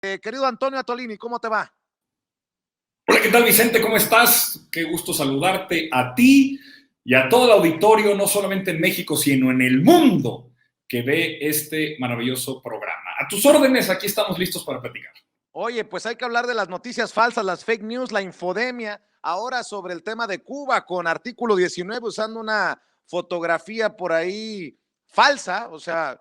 Querido Antonio Atolini, ¿cómo te va? Hola, ¿qué tal, Vicente? ¿Cómo estás? Qué gusto saludarte a ti y a todo el auditorio, no solamente en México, sino en el mundo que ve este maravilloso programa. A tus órdenes, aquí estamos listos para platicar. Oye, pues hay que hablar de las noticias falsas, las fake news, la infodemia. Ahora sobre el tema de Cuba con artículo 19 usando una fotografía por ahí falsa, o sea,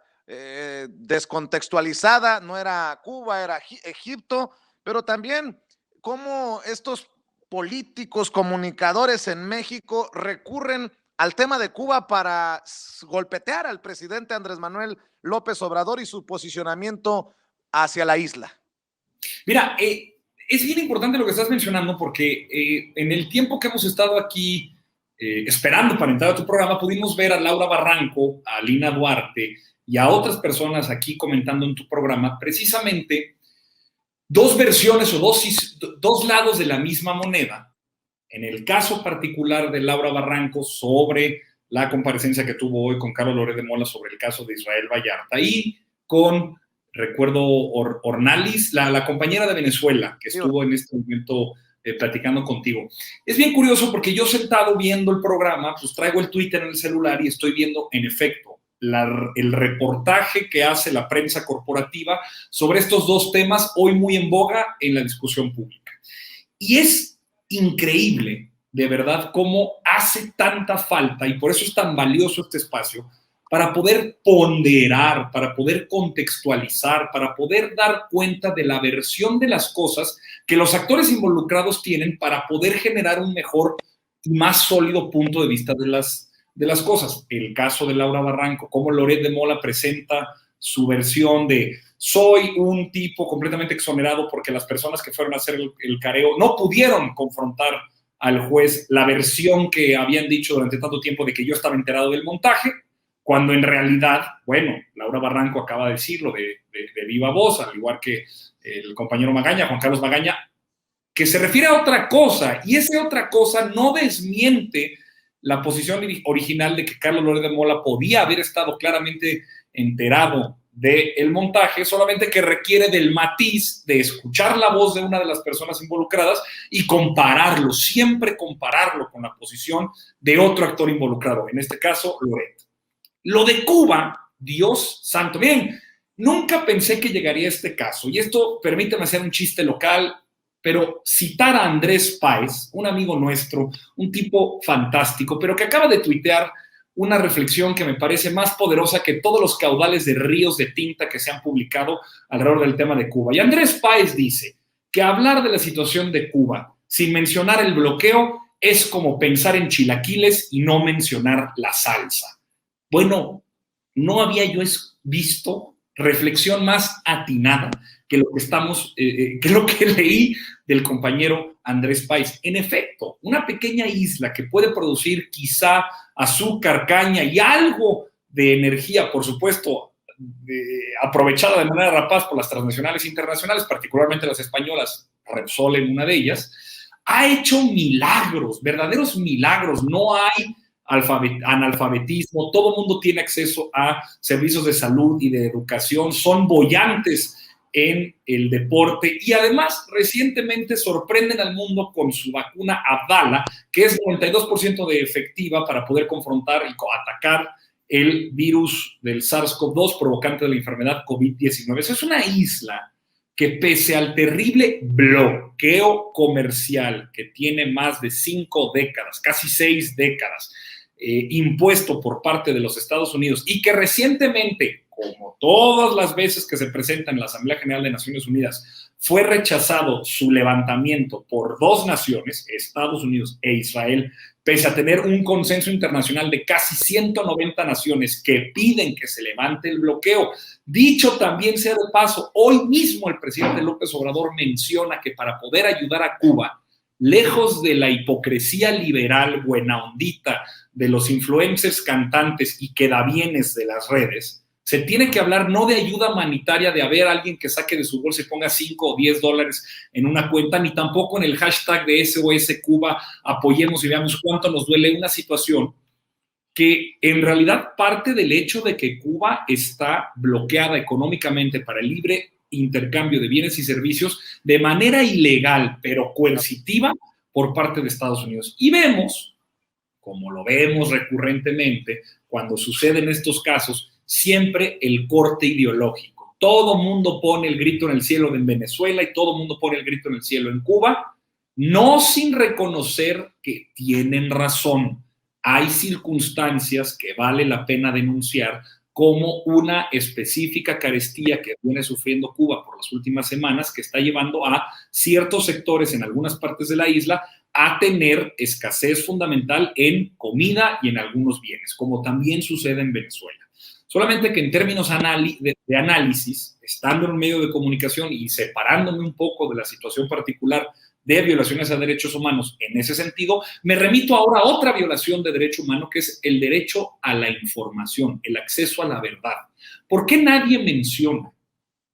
descontextualizada. No era Cuba, era Egipto, pero también cómo estos políticos, comunicadores en México recurren al tema de Cuba para golpetear al presidente Andrés Manuel López Obrador y su posicionamiento hacia la isla. Mira, es bien importante lo que estás mencionando porque en el tiempo que hemos estado aquí esperando para entrar a tu programa, pudimos ver a Laura Barranco, a Lina Duarte y a otras personas aquí comentando en tu programa precisamente dos versiones o dos lados de la misma moneda. En el caso particular de Laura Barranco sobre la comparecencia que tuvo hoy con Carlos Loret de Mola sobre el caso de Israel Vallarta y con, recuerdo, Ornalis, la compañera de Venezuela que estuvo en este momento platicando contigo. Es bien curioso porque yo sentado viendo el programa, pues traigo el Twitter en el celular y estoy viendo, en efecto, el reportaje que hace la prensa corporativa sobre estos dos temas hoy muy en boga en la discusión pública. Y es increíble, de verdad, cómo hace tanta falta, y por eso es tan valioso este espacio, para poder ponderar, para poder contextualizar, para poder dar cuenta de la versión de las cosas que los actores involucrados tienen para poder generar un mejor y más sólido punto de vista de las cosas. El caso de Laura Barranco, cómo Loret de Mola presenta su versión de soy un tipo completamente exonerado porque las personas que fueron a hacer el careo no pudieron confrontar al juez la versión que habían dicho durante tanto tiempo de que yo estaba enterado del montaje, cuando en realidad, bueno, Laura Barranco acaba de decirlo de viva voz, al igual que el compañero Magaña, Juan Carlos Magaña, que se refiere a otra cosa, y esa otra cosa no desmiente la posición original de que Carlos Loret de Mola podía haber estado claramente enterado del montaje, solamente que requiere del matiz de escuchar la voz de una de las personas involucradas y compararlo, siempre compararlo con la posición de otro actor involucrado, en este caso Loret. Lo de Cuba, Dios santo, miren, nunca pensé que llegaría a este caso, y esto permíteme hacer un chiste local, pero citar a Andrés Páez, un amigo nuestro, un tipo fantástico, pero que acaba de tuitear una reflexión que me parece más poderosa que todos los caudales de ríos de tinta que se han publicado alrededor del tema de Cuba. Y Andrés Páez dice que hablar de la situación de Cuba sin mencionar el bloqueo es como pensar en chilaquiles y no mencionar la salsa. Bueno, no había yo visto reflexión más atinada que lo que que lo que leí del compañero Andrés Páez. En efecto, una pequeña isla que puede producir quizá azúcar, caña y algo de energía, por supuesto, aprovechada de manera rapaz por las transnacionales e internacionales, particularmente las españolas, Repsol en una de ellas, ha hecho milagros, verdaderos milagros. No hay analfabetismo, todo el mundo tiene acceso a servicios de salud y de educación, son bollantes en el deporte y además recientemente sorprenden al mundo con su vacuna Abdala, que es 92% de efectiva para poder confrontar y atacar el virus del SARS-CoV-2 provocante de la enfermedad COVID-19. Es una isla que pese al terrible bloqueo comercial que tiene más de 5 décadas, casi 6 décadas, impuesto por parte de los Estados Unidos y que recientemente, como todas las veces que se presenta en la Asamblea General de Naciones Unidas, fue rechazado su levantamiento por dos naciones, Estados Unidos e Israel, pese a tener un consenso internacional de casi 190 naciones que piden que se levante el bloqueo. Dicho también sea de paso, hoy mismo el presidente López Obrador menciona que para poder ayudar a Cuba, lejos de la hipocresía liberal buena ondita de los influencers, cantantes y quedabienes de las redes, se tiene que hablar no de ayuda humanitaria, de haber alguien que saque de su bolsa y ponga 5 o 10 dólares en una cuenta, ni tampoco en el hashtag de SOS Cuba, apoyemos y veamos cuánto nos duele una situación que en realidad parte del hecho de que Cuba está bloqueada económicamente para el libre intercambio de bienes y servicios de manera ilegal, pero coercitiva por parte de Estados Unidos. Y vemos, como lo vemos recurrentemente, cuando suceden estos casos, siempre el corte ideológico. Todo mundo pone el grito en el cielo en Venezuela y todo mundo pone el grito en el cielo en Cuba, no sin reconocer que tienen razón. Hay circunstancias que vale la pena denunciar, como una específica carestía que viene sufriendo Cuba por las últimas semanas, que está llevando a ciertos sectores en algunas partes de la isla a tener escasez fundamental en comida y en algunos bienes, como también sucede en Venezuela. Solamente que en términos de análisis, estando en un medio de comunicación y separándome un poco de la situación particular de violaciones a derechos humanos en ese sentido, me remito ahora a otra violación de derecho humano, que es el derecho a la información, el acceso a la verdad. ¿Por qué nadie menciona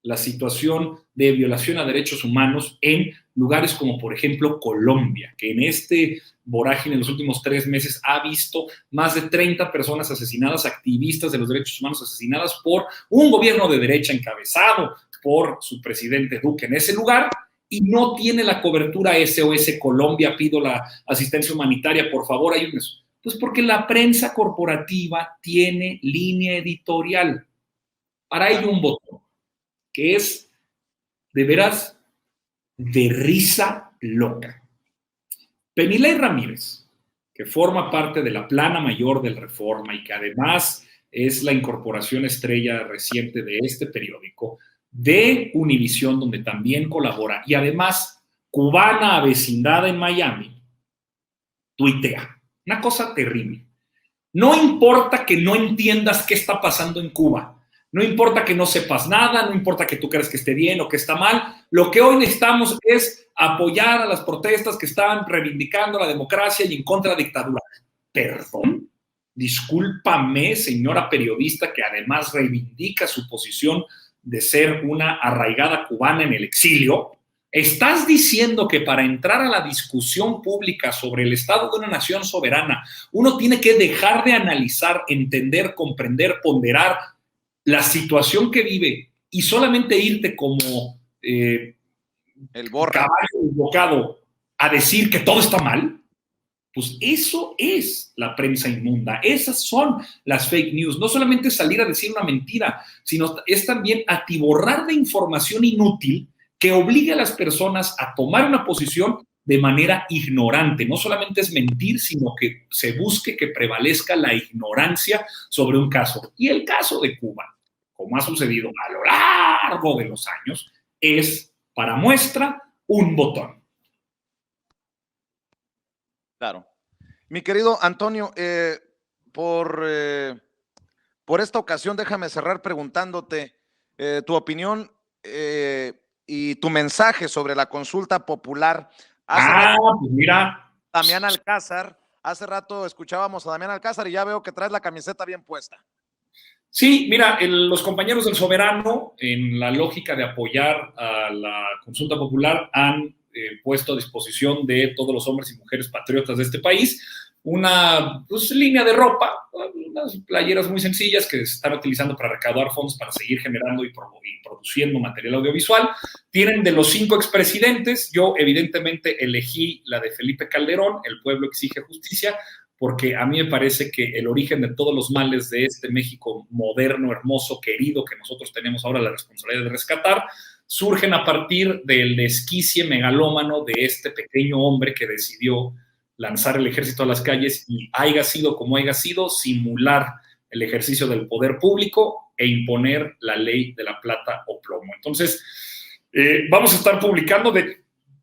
la situación de violación a derechos humanos en lugares como, por ejemplo, Colombia, que en este vorágine en los últimos 3 meses ha visto más de 30 personas asesinadas, activistas de los derechos humanos asesinadas por un gobierno de derecha encabezado por su presidente Duque en ese lugar? Y no tiene la cobertura SOS Colombia, pido la asistencia humanitaria, por favor, ayúdenos. Pues porque la prensa corporativa tiene línea editorial. Para ello un botón, que es de veras de risa loca. Penilei Ramírez, que forma parte de la plana mayor del Reforma y que además es la incorporación estrella reciente de este periódico, de Univisión, donde también colabora, y además cubana avecindada en Miami, tuitea. Una cosa terrible. No importa que no entiendas qué está pasando en Cuba, no importa que no sepas nada, no importa que tú creas que esté bien o que está mal, lo que hoy necesitamos es apoyar a las protestas que están reivindicando la democracia y en contra de la dictadura. ¿Perdón? Discúlpame, señora periodista, que además reivindica su posición de ser una arraigada cubana en el exilio. ¿Estás diciendo que para entrar a la discusión pública sobre el estado de una nación soberana, uno tiene que dejar de analizar, entender, comprender, ponderar la situación que vive y solamente irte como el caballo desbocado a decir que todo está mal? Pues eso es la prensa inmunda, esas son las fake news. No solamente salir a decir una mentira, sino es también atiborrar de información inútil que obligue a las personas a tomar una posición de manera ignorante. No solamente es mentir, sino que se busque que prevalezca la ignorancia sobre un caso. Y el caso de Cuba, como ha sucedido a lo largo de los años, es, para muestra, un botón. Claro. Mi querido Antonio, por esta ocasión déjame cerrar preguntándote tu opinión y tu mensaje sobre la consulta popular. Pues mira. Damián Alcázar, hace rato escuchábamos a Damián Alcázar y ya veo que traes la camiseta bien puesta. Sí, mira, los compañeros del Soberano, en la lógica de apoyar a la consulta popular, han puesto a disposición de todos los hombres y mujeres patriotas de este país una línea de ropa, unas playeras muy sencillas que se están utilizando para recaudar fondos para seguir generando y produciendo material audiovisual. Tienen de los 5 expresidentes, yo evidentemente elegí la de Felipe Calderón, El pueblo exige justicia, porque a mí me parece que el origen de todos los males de este México moderno, hermoso, querido, que nosotros tenemos ahora la responsabilidad de rescatar, surgen a partir del desquicie megalómano de este pequeño hombre que decidió lanzar el ejército a las calles y, haya sido como haya sido, simular el ejercicio del poder público e imponer la ley de la plata o plomo. Entonces, vamos a estar publicando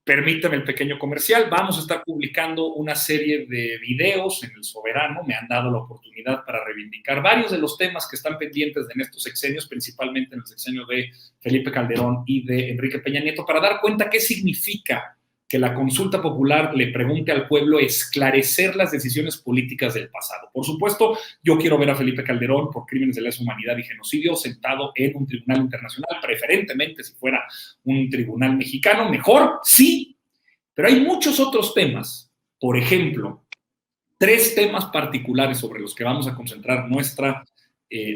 permíteme el pequeño comercial, vamos a estar publicando una serie de videos en El Soberano. Me han dado la oportunidad para reivindicar varios de los temas que están pendientes en estos sexenios, principalmente en el sexenio de Felipe Calderón y de Enrique Peña Nieto, para dar cuenta qué significa que la consulta popular le pregunte al pueblo esclarecer las decisiones políticas del pasado. Por supuesto, yo quiero ver a Felipe Calderón por crímenes de lesa humanidad y genocidio sentado en un tribunal internacional, preferentemente si fuera un tribunal mexicano, mejor, sí, pero hay muchos otros temas. Por ejemplo, 3 temas particulares sobre los que vamos a concentrar nuestra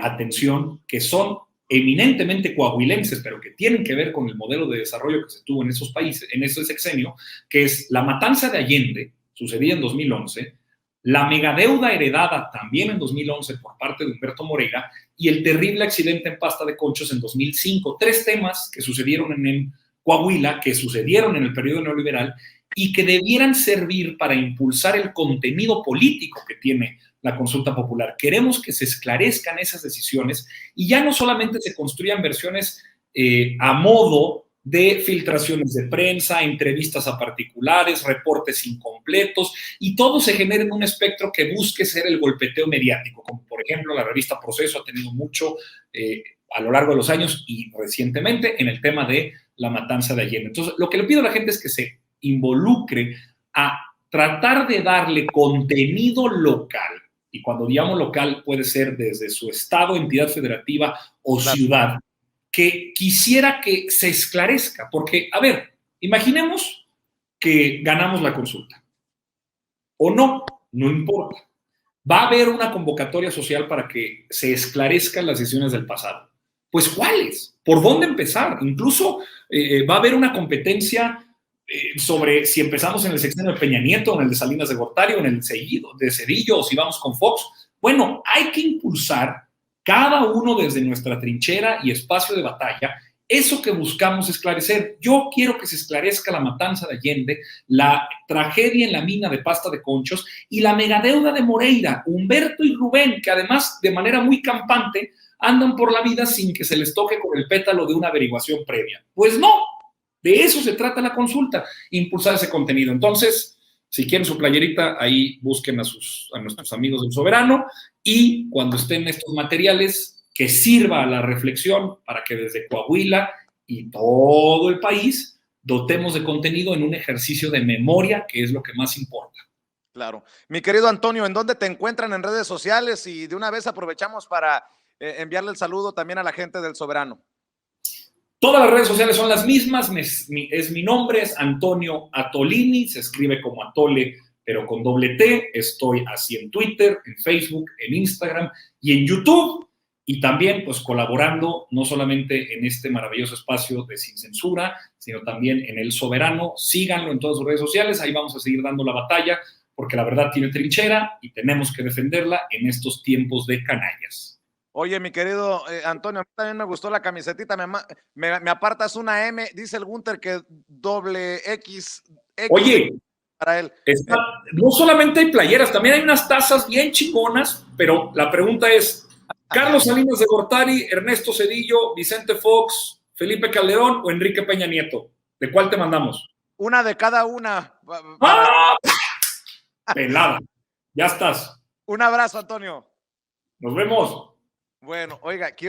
atención, que son eminentemente coahuilenses, pero que tienen que ver con el modelo de desarrollo que se tuvo en esos países, en ese sexenio, que es la matanza de Allende, sucedía en 2011, la megadeuda heredada también en 2011 por parte de Humberto Moreira y el terrible accidente en Pasta de Conchos en 2005. 3 temas que sucedieron en Coahuila, que sucedieron en el periodo neoliberal y que debieran servir para impulsar el contenido político que tiene la consulta popular. Queremos que se esclarezcan esas decisiones y ya no solamente se construyan versiones a modo de filtraciones de prensa, entrevistas a particulares, reportes incompletos, y todo se genera en un espectro que busque ser el golpeteo mediático, como por ejemplo la revista Proceso ha tenido mucho a lo largo de los años y recientemente en el tema de la matanza de Allende. Entonces, lo que le pido a la gente es que se involucre a tratar de darle contenido local, y cuando digamos local puede ser desde su estado, entidad federativa o ciudad, que quisiera que se esclarezca, porque, a ver, imaginemos que ganamos la consulta, o no, no importa. Va a haber una convocatoria social para que se esclarezcan las decisiones del pasado. Pues, ¿cuáles? ¿Por dónde empezar? Incluso va a haber una competencia sobre si empezamos en el sexenio de Peña Nieto, en el de Salinas de Gortari, o en el de Cedillo, o si vamos con Fox. Bueno, hay que impulsar cada uno desde nuestra trinchera y espacio de batalla eso que buscamos esclarecer. Yo quiero que se esclarezca la matanza de Allende, la tragedia en la mina de Pasta de Conchos y la megadeuda de Moreira, Humberto y Rubén, que además de manera muy campante andan por la vida sin que se les toque con el pétalo de una averiguación previa. Pues no, de eso se trata la consulta, impulsar ese contenido. Entonces, si quieren su playerita, ahí busquen a nuestros amigos del Soberano, y cuando estén estos materiales, que sirva a la reflexión para que desde Coahuila y todo el país dotemos de contenido en un ejercicio de memoria, que es lo que más importa. Claro. Mi querido Antonio, ¿en dónde te encuentran en redes sociales? Y de una vez aprovechamos para enviarle el saludo también a la gente del Soberano. Todas las redes sociales son las mismas. Mi nombre es Antonio Atolini, se escribe como Atole, pero con doble T. Estoy así en Twitter, en Facebook, en Instagram y en YouTube. Y también, pues, colaborando no solamente en este maravilloso espacio de Sin Censura, sino también en El Soberano. Síganlo en todas sus redes sociales, ahí vamos a seguir dando la batalla, porque la verdad tiene trinchera y tenemos que defenderla en estos tiempos de canallas. Oye, mi querido Antonio, a mí también me gustó la camisetita, me apartas una M, dice el Gunter que doble X. Oye, para él. No solamente hay playeras, también hay unas tazas bien chingonas, pero la pregunta es, ¿Carlos Salinas de Gortari, Ernesto Cedillo, Vicente Fox, Felipe Calderón o Enrique Peña Nieto? ¿De cuál te mandamos? Una de cada una. ¡Ah! Pelada. Ya estás. Un abrazo, Antonio. Nos vemos. Bueno, oiga, quiero